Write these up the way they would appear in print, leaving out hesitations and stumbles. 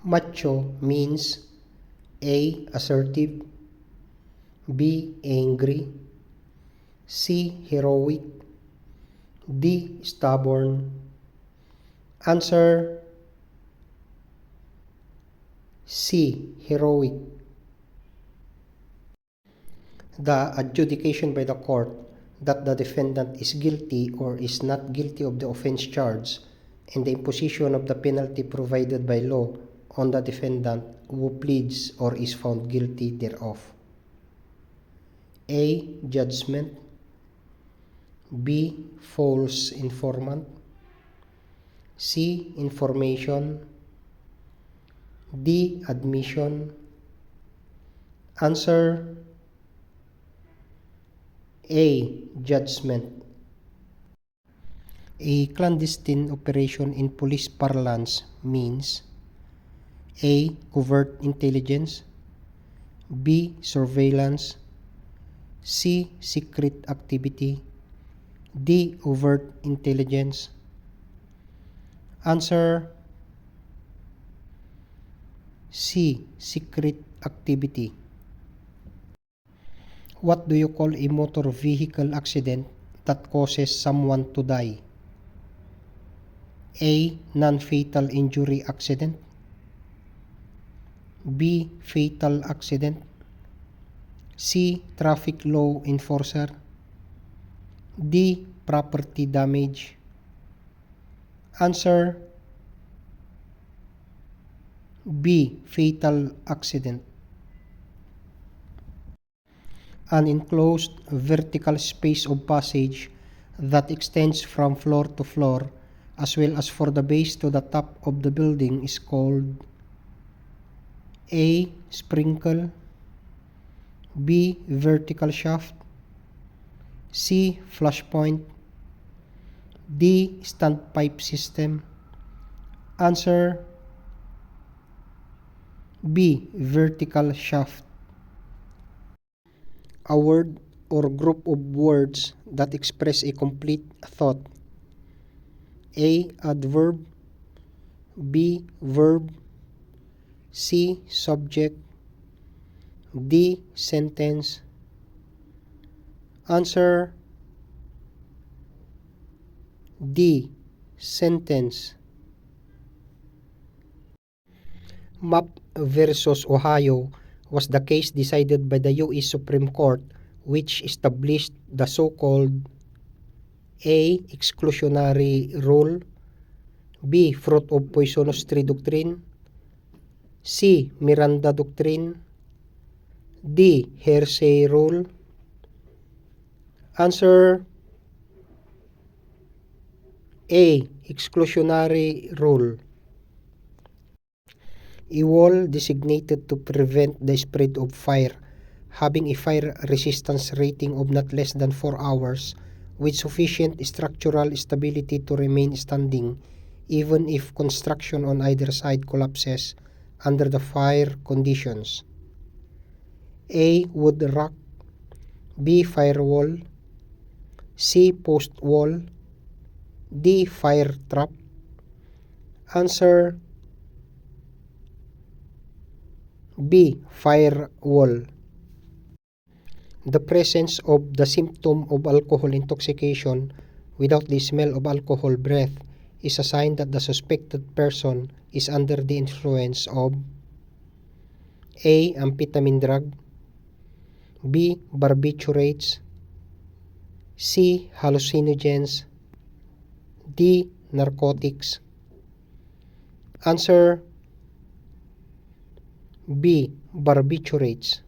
Macho means A. Assertive, B. Angry, C. Heroic, D. Stubborn. Answer C. Heroic. The adjudication by the court that the defendant is guilty or is not guilty of the offense charged and the imposition of the penalty provided by law on the defendant who pleads or is found guilty thereof. A. Judgment, B. False informant, C. Information, D. Admission. Answer A. Judgment. A clandestine operation in police parlance means A. Covert intelligence, B. Surveillance, C. Secret activity, D. Overt intelligence. Answer C. Secret activity. What do you call a motor vehicle accident that causes someone to die? A. Non-fatal injury accident, B. Fatal accident, C. Traffic law enforcer, D. Property damage. Answer B. Fatal accident. An enclosed vertical space of passage that extends from floor to floor as well as for the base to the top of the building is called A. Sprinkle, B. Vertical shaft, C. Flush point, D. Standpipe system. Answer B. Vertical shaft. A word or group of words that express a complete thought. A. Adverb, B. Verb, C. Subject, D. Sentence. Answer D. Sentence. Mapp versus Ohio was the case decided by the U.S. Supreme Court which established the so-called A. Exclusionary rule, B. Fruit of poisonous tree doctrine, C. Miranda doctrine, D. Hearsay rule. Answer A. Exclusionary rule. A wall designated to prevent the spread of fire, having a fire resistance rating of not less than 4 hours, with sufficient structural stability to remain standing, even if construction on either side collapses under the fire conditions. A. Wood rack, B. Firewall, C. Post wall, D. Fire trap. Answer B. Firewall. The presence of the symptom of alcohol intoxication without the smell of alcohol breath is a sign that the suspected person is under the influence of A. Amphetamine drug, B. Barbiturates, C. Hallucinogens, D. Narcotics. Answer B. Barbiturates.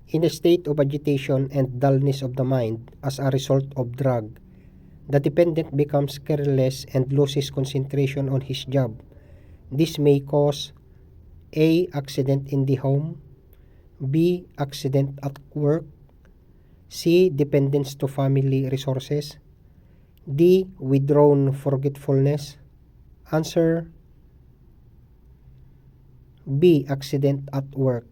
In a state of agitation and dullness of the mind as a result of drug, the dependent becomes careless and loses concentration on his job. This may cause A. Accident in the home, B. Accident at work, C. Dependence to family resources, D. Withdrawn forgetfulness. Answer B. Accident at work.